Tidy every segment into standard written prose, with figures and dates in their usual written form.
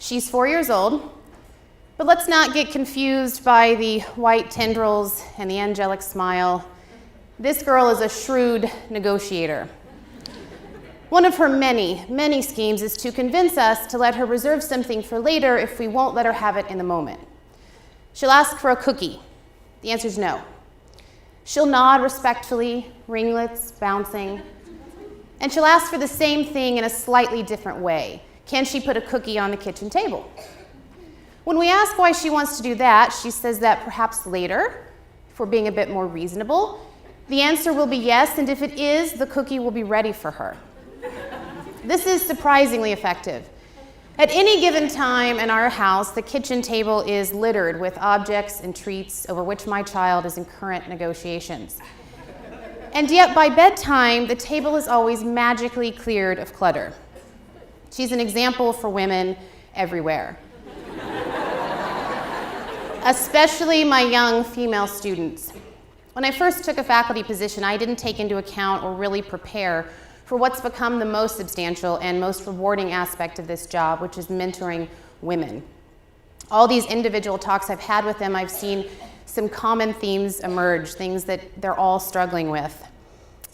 She's 4 years old, but let's not get confused by the white tendrils and the angelic smile. This girl is a shrewd negotiator. One of her many, many schemes is to convince us to let her reserve something for later if we won't let her have it in the moment. She'll ask for a cookie. The answer is no. She'll nod respectfully, ringlets bouncing, and she'll ask for the same thing in a slightly different way. Can she put a cookie on the kitchen table? When we ask why she wants to do that, she says that perhaps later, if we're being a bit more reasonable, the answer will be yes, and if it is, the cookie will be ready for her. This is surprisingly effective. At any given time in our house, the kitchen table is littered with objects and treats over which my child is in current negotiations. And yet by bedtime, the table is always magically cleared of clutter. She's an example for women everywhere, especially my young female students. When I first took a faculty position, I didn't take into account or really prepare for what's become the most substantial and most rewarding aspect of this job, which is mentoring women. All these individual talks I've had with them, I've seen some common themes emerge, things that they're all struggling with.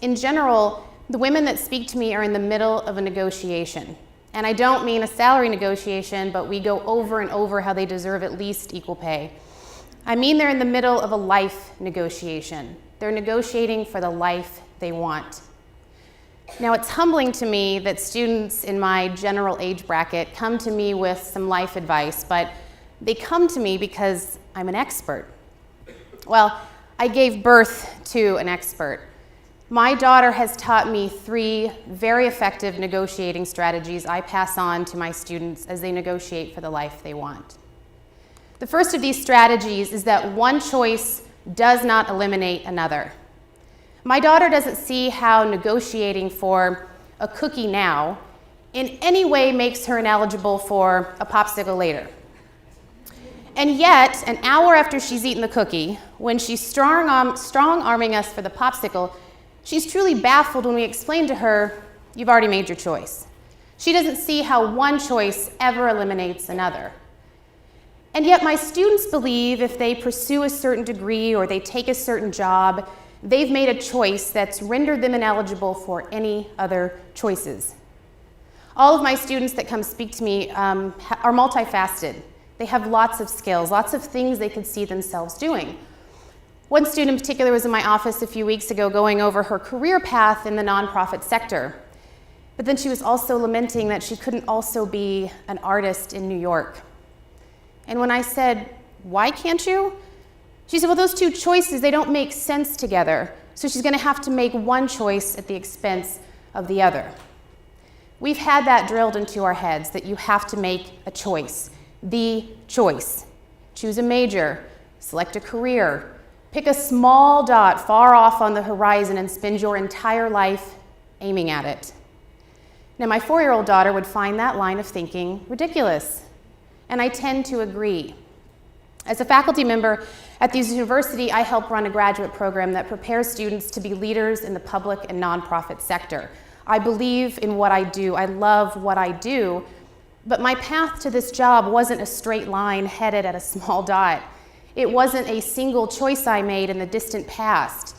In general, the women that speak to me are in the middle of a negotiation. And I don't mean a salary negotiation, but we go over and over how they deserve at least equal pay. I mean they're in the middle of a life negotiation. They're negotiating for the life they want. Now, it's humbling to me that students in my general age bracket come to me with some life advice, but they come to me because I'm an expert. Well, I gave birth to an expert. My daughter has taught me 3 very effective negotiating strategies I pass on to my students as they negotiate for the life they want. The first of these strategies is that one choice does not eliminate another. My daughter doesn't see how negotiating for a cookie now in any way makes her ineligible for a popsicle later. And yet, an hour after she's eaten the cookie, when she's strong-arming us for the popsicle, she's truly baffled when we explain to her, you've already made your choice. She doesn't see how one choice ever eliminates another. And yet my students believe if they pursue a certain degree or they take a certain job, they've made a choice that's rendered them ineligible for any other choices. All of my students that come speak to me are multifaceted. They have lots of skills, lots of things they could see themselves doing. One student in particular was in my office a few weeks ago going over her career path in the nonprofit sector. But then she was also lamenting that she couldn't also be an artist in New York. And when I said, why can't you? She said, well, those 2 choices, they don't make sense together. So she's going to have to make one choice at the expense of the other. We've had that drilled into our heads that you have to make a choice, the choice. Choose a major, select a career, pick a small dot far off on the horizon and spend your entire life aiming at it. Now, my 4-year-old daughter would find that line of thinking ridiculous, and I tend to agree. As a faculty member at the university, I help run a graduate program that prepares students to be leaders in the public and nonprofit sector. I believe in what I do. I love what I do. But my path to this job wasn't a straight line headed at a small dot. It wasn't a single choice I made in the distant past.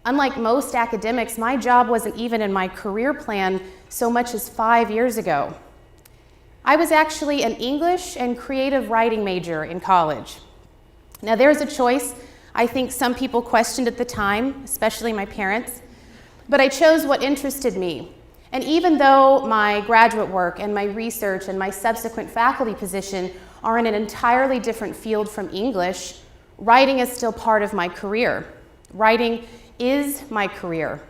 Unlike most academics, my job wasn't even in my career plan so much as 5 years ago. I was actually an English and creative writing major in college. Now, there's a choice I think some people questioned at the time, especially my parents, but I chose what interested me. And even though my graduate work and my research and my subsequent faculty position are in an entirely different field from English, writing is still part of my career. Writing is my career.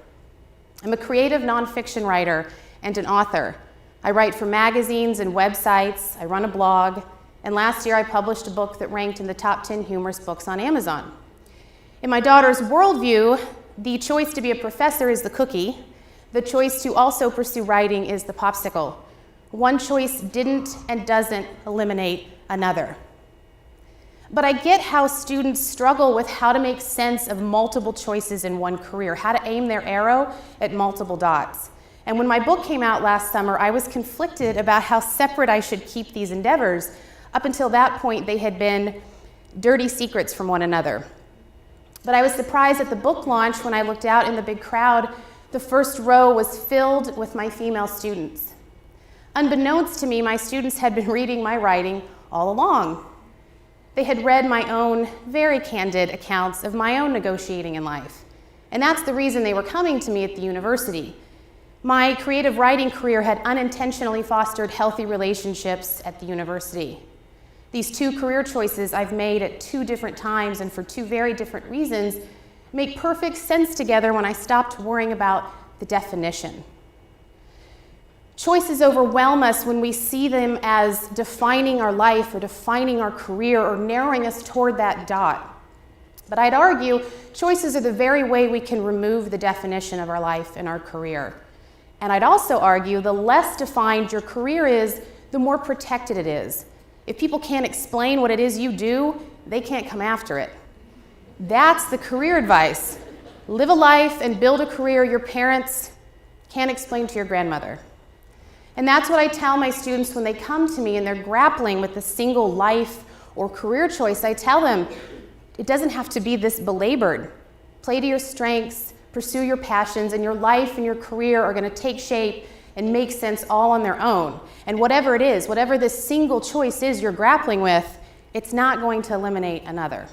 I'm a creative nonfiction writer and an author. I write for magazines and websites, I run a blog, and last year I published a book that ranked in the top 10 humorous books on Amazon. In my daughter's worldview, the choice to be a professor is the cookie. The choice to also pursue writing is the popsicle. One choice didn't and doesn't eliminate another. But I get how students struggle with how to make sense of multiple choices in one career, how to aim their arrow at multiple dots. And when my book came out last summer, I was conflicted about how separate I should keep these endeavors. Up until that point, they had been dirty secrets from one another. But I was surprised at the book launch when I looked out in the big crowd. The first row was filled with my female students. Unbeknownst to me, my students had been reading my writing all along. They had read my own very candid accounts of my own negotiating in life. And that's the reason they were coming to me at the university. My creative writing career had unintentionally fostered healthy relationships at the university. These two career choices I've made at two different times and for two very different reasons make perfect sense together when I stopped worrying about the definition. Choices overwhelm us when we see them as defining our life or defining our career or narrowing us toward that dot. But I'd argue choices are the very way we can remove the definition of our life and our career. And I'd also argue the less defined your career is, the more protected it is. If people can't explain what it is you do, they can't come after it. That's the career advice. Live a life and build a career your parents can't explain to your grandmother. And that's what I tell my students when they come to me and they're grappling with a single life or career choice. I tell them, it doesn't have to be this belabored. Play to your strengths, pursue your passions, and your life and your career are going to take shape and make sense all on their own. And whatever it is, whatever this single choice is you're grappling with, it's not going to eliminate another.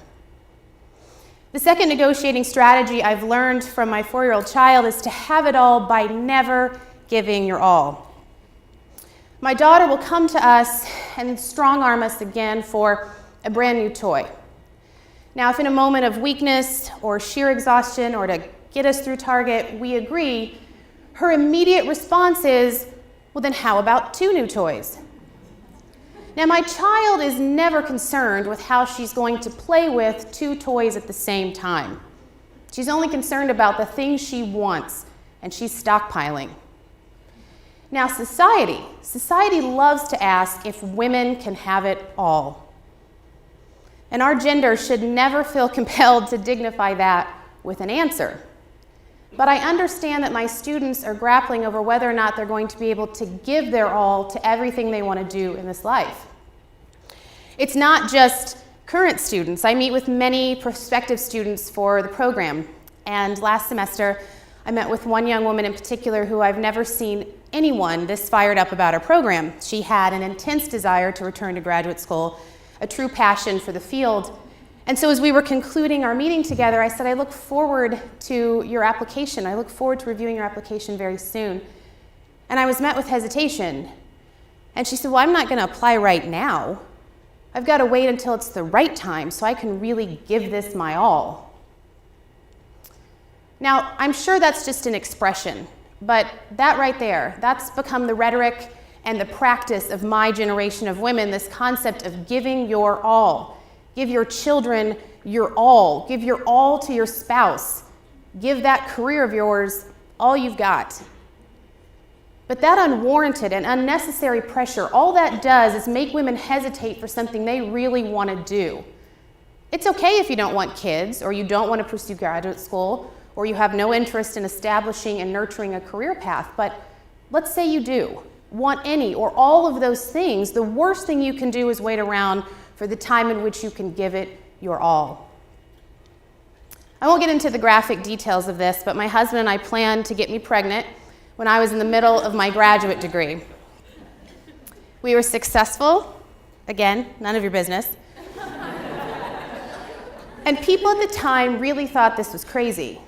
The second negotiating strategy I've learned from my 4-year-old child is to have it all by never giving your all. My daughter will come to us and strong-arm us again for a brand new toy. Now, if in a moment of weakness or sheer exhaustion or to get us through Target, we agree, her immediate response is, well, then how about 2 new toys? Now, my child is never concerned with how she's going to play with 2 toys at the same time. She's only concerned about the things she wants, and she's stockpiling. Now, society loves to ask if women can have it all. And our gender should never feel compelled to dignify that with an answer. But I understand that my students are grappling over whether or not they're going to be able to give their all to everything they want to do in this life. It's not just current students. I meet with many prospective students for the program. And last semester, I met with one young woman in particular who I've never seen anyone this fired up about her program. She had an intense desire to return to graduate school, a true passion for the field. And so as we were concluding our meeting together, I said, I look forward to your application. I look forward to reviewing your application very soon. And I was met with hesitation. And she said, well, I'm not going to apply right now. I've got to wait until it's the right time so I can really give this my all. Now, I'm sure that's just an expression, but that right there, that's become the rhetoric and the practice of my generation of women, this concept of giving your all. Give your children your all. Give your all to your spouse. Give that career of yours all you've got. But that unwarranted and unnecessary pressure, all that does is make women hesitate for something they really want to do. It's okay if you don't want kids, or you don't want to pursue graduate school, or you have no interest in establishing and nurturing a career path, but let's say you do want any or all of those things. The worst thing you can do is wait around for the time in which you can give it your all. I won't get into the graphic details of this, but my husband and I planned to get me pregnant when I was in the middle of my graduate degree. We were successful. Again, none of your business. And people at the time really thought this was crazy.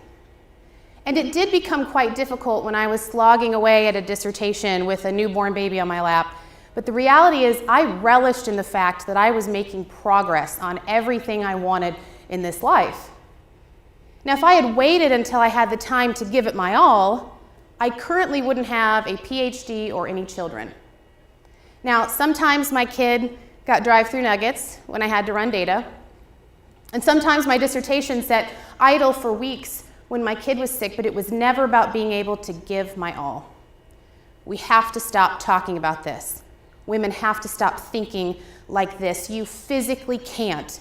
And it did become quite difficult when I was slogging away at a dissertation with a newborn baby on my lap. But the reality is I relished in the fact that I was making progress on everything I wanted in this life. Now, if I had waited until I had the time to give it my all, I currently wouldn't have a PhD or any children. Now, sometimes my kid got drive-through nuggets when I had to run data. And sometimes my dissertation sat idle for weeks when my kid was sick, but it was never about being able to give my all. We have to stop talking about this. Women have to stop thinking like this. You physically can't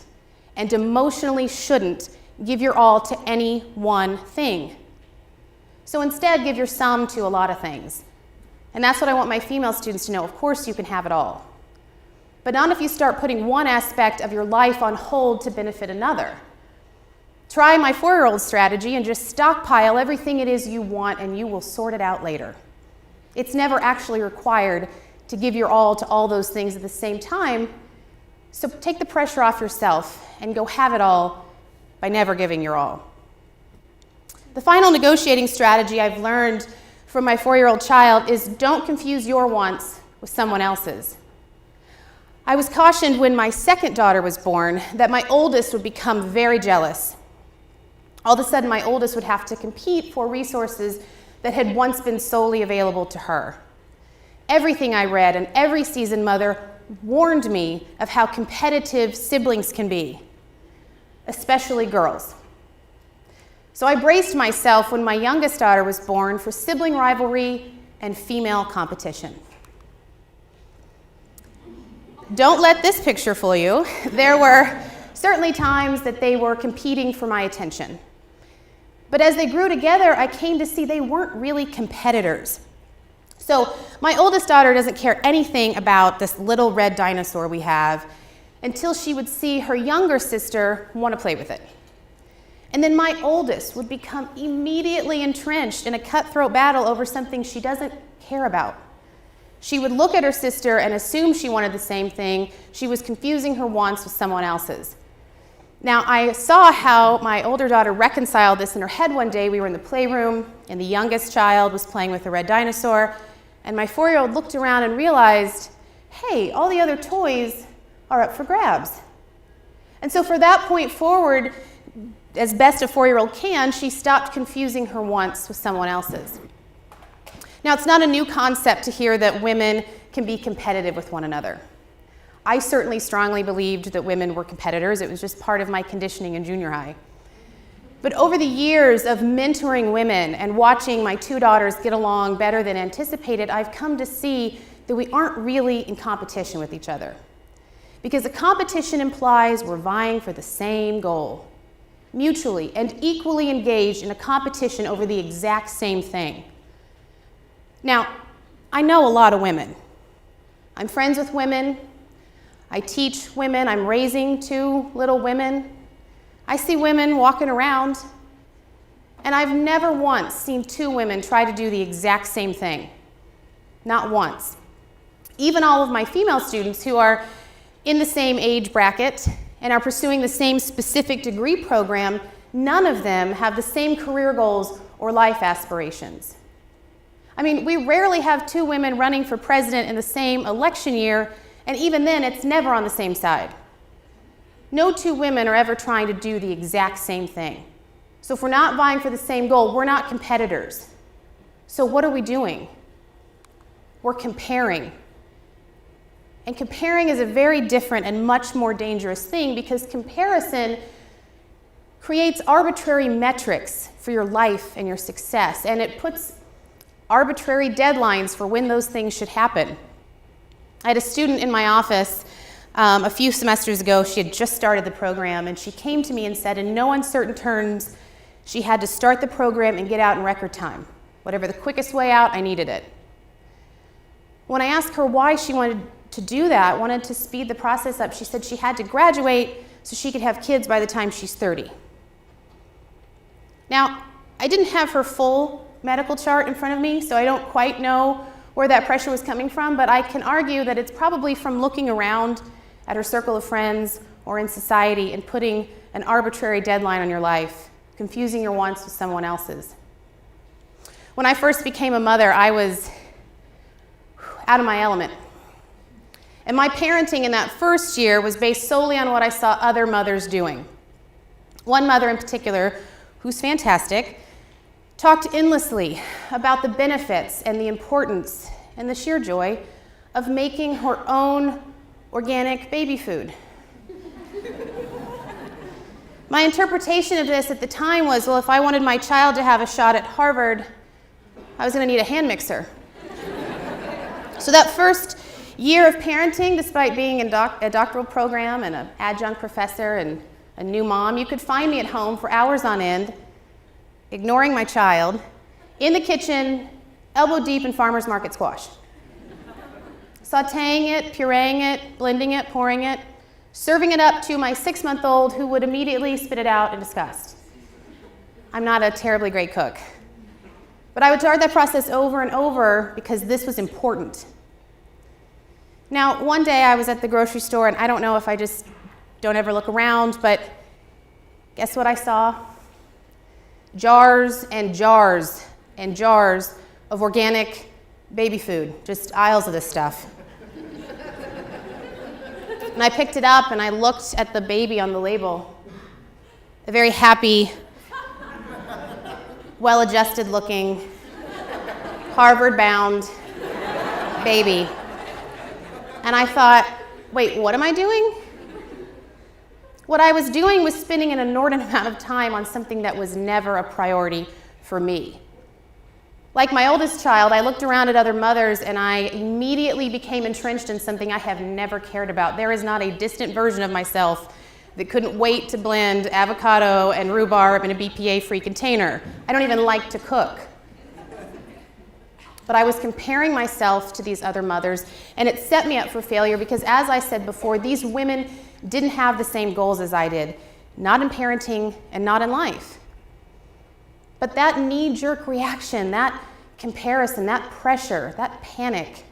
and emotionally shouldn't give your all to any one thing. So instead, give your some to a lot of things. And that's what I want my female students to know. Of course, you can have it all. But not if you start putting one aspect of your life on hold to benefit another. Try my 4-year-old strategy and just stockpile everything it is you want, and you will sort it out later. It's never actually required to give your all to all those things at the same time, so take the pressure off yourself and go have it all by never giving your all. The final negotiating strategy I've learned from my 4-year-old child is don't confuse your wants with someone else's. I was cautioned when my second daughter was born that my oldest would become very jealous. All of a sudden, my oldest would have to compete for resources that had once been solely available to her. Everything I read and every seasoned mother warned me of how competitive siblings can be, especially girls. So I braced myself when my youngest daughter was born for sibling rivalry and female competition. Don't let this picture fool you. There were certainly times that they were competing for my attention. But as they grew together, I came to see they weren't really competitors. So my oldest daughter doesn't care anything about this little red dinosaur we have until she would see her younger sister want to play with it. And then my oldest would become immediately entrenched in a cutthroat battle over something she doesn't care about. She would look at her sister and assume she wanted the same thing. She was confusing her wants with someone else's. Now, I saw how my older daughter reconciled this in her head one day. We were in the playroom, and the youngest child was playing with a red dinosaur, and my 4-year-old looked around and realized, hey, all the other toys are up for grabs. And so from that point forward, as best a 4-year-old can, she stopped confusing her wants with someone else's. Now, it's not a new concept to hear that women can be competitive with one another. I certainly strongly believed that women were competitors. It was just part of my conditioning in junior high. But over the years of mentoring women and watching my 2 daughters get along better than anticipated, I've come to see that we aren't really in competition with each other. Because a competition implies we're vying for the same goal, mutually and equally engaged in a competition over the exact same thing. Now, I know a lot of women. I'm friends with women. I teach women. I'm raising 2 little women. I see women walking around, and I've never once seen 2 women try to do the exact same thing. Not once. Even all of my female students who are in the same age bracket and are pursuing the same specific degree program, none of them have the same career goals or life aspirations. I mean, we rarely have 2 women running for president in the same election year, and even then, it's never on the same side. No 2 women are ever trying to do the exact same thing. So if we're not vying for the same goal, we're not competitors. So what are we doing? We're comparing. And comparing is a very different and much more dangerous thing, because comparison creates arbitrary metrics for your life and your success, and it puts arbitrary deadlines for when those things should happen. I had a student in my office a few semesters ago. She had just started the program, and she came to me and said in no uncertain terms she had to start the program and get out in record time. Whatever the quickest way out, I needed it. When I asked her why she wanted to do that, wanted to speed the process up, she said she had to graduate so she could have kids by the time she's 30. Now, I didn't have her full medical chart in front of me, so I don't quite know where that pressure was coming from, but I can argue that it's probably from looking around at her circle of friends or in society and putting an arbitrary deadline on your life, confusing your wants with someone else's. When I first became a mother, I was out of my element. And my parenting in that first year was based solely on what I saw other mothers doing. One mother in particular, who's fantastic, talked endlessly about the benefits and the importance and the sheer joy of making her own organic baby food. My interpretation of this at the time was, well, if I wanted my child to have a shot at Harvard, I was going to need a hand mixer. So that first year of parenting, despite being in a doctoral program and an adjunct professor and a new mom, you could find me at home for hours on end, ignoring my child, in the kitchen, elbow deep in farmer's market squash. Sautéing it, pureeing it, blending it, pouring it, serving it up to my 6-month-old who would immediately spit it out in disgust. I'm not a terribly great cook. But I would start that process over and over because this was important. Now, one day I was at the grocery store, and I don't know if I just don't ever look around, but guess what I saw? Jars and jars and jars of organic baby food, just aisles of this stuff. And I picked it up and I looked at the baby on the label, a very happy, well-adjusted looking, Harvard-bound baby. And I thought, wait, what am I doing? What I was doing was spending an inordinate amount of time on something that was never a priority for me. Like my oldest child, I looked around at other mothers and I immediately became entrenched in something I have never cared about. There is not a distant version of myself that couldn't wait to blend avocado and rhubarb in a BPA-free container. I don't even like to cook. But I was comparing myself to these other mothers, and it set me up for failure because, as I said before, these women didn't have the same goals as I did, not in parenting and not in life. But that knee-jerk reaction, that comparison, that pressure, that panic,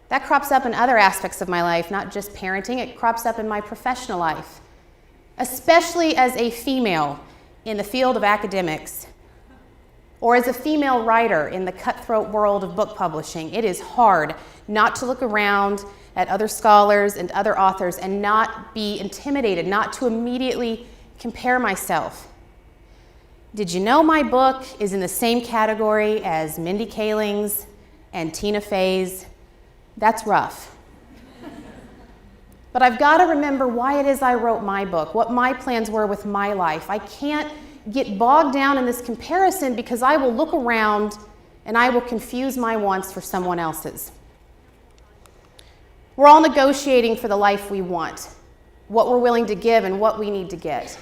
that crops up in other aspects of my life, not just parenting. It crops up in my professional life, especially as a female in the field of academics or as a female writer in the cutthroat world of book publishing. It is hard not to look around at other scholars and other authors and not be intimidated, not to immediately compare myself. Did you know my book is in the same category as Mindy Kaling's and Tina Fey's? That's rough. But I've got to remember why it is I wrote my book, what my plans were with my life. I can't get bogged down in this comparison because I will look around and I will confuse my wants for someone else's. We're all negotiating for the life we want, what we're willing to give and what we need to get.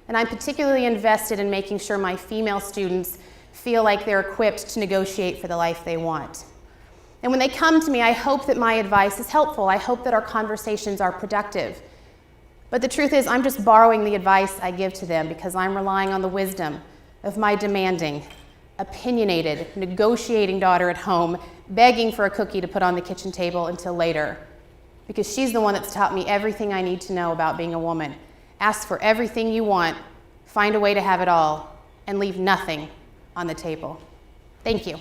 And I'm particularly invested in making sure my female students feel like they're equipped to negotiate for the life they want. And when they come to me, I hope that my advice is helpful. I hope that our conversations are productive. But the truth is, I'm just borrowing the advice I give to them because I'm relying on the wisdom of my demanding, opinionated, negotiating daughter at home, begging for a cookie to put on the kitchen table until later. Because she's the one that's taught me everything I need to know about being a woman. Ask for everything you want, find a way to have it all, and leave nothing on the table. Thank you.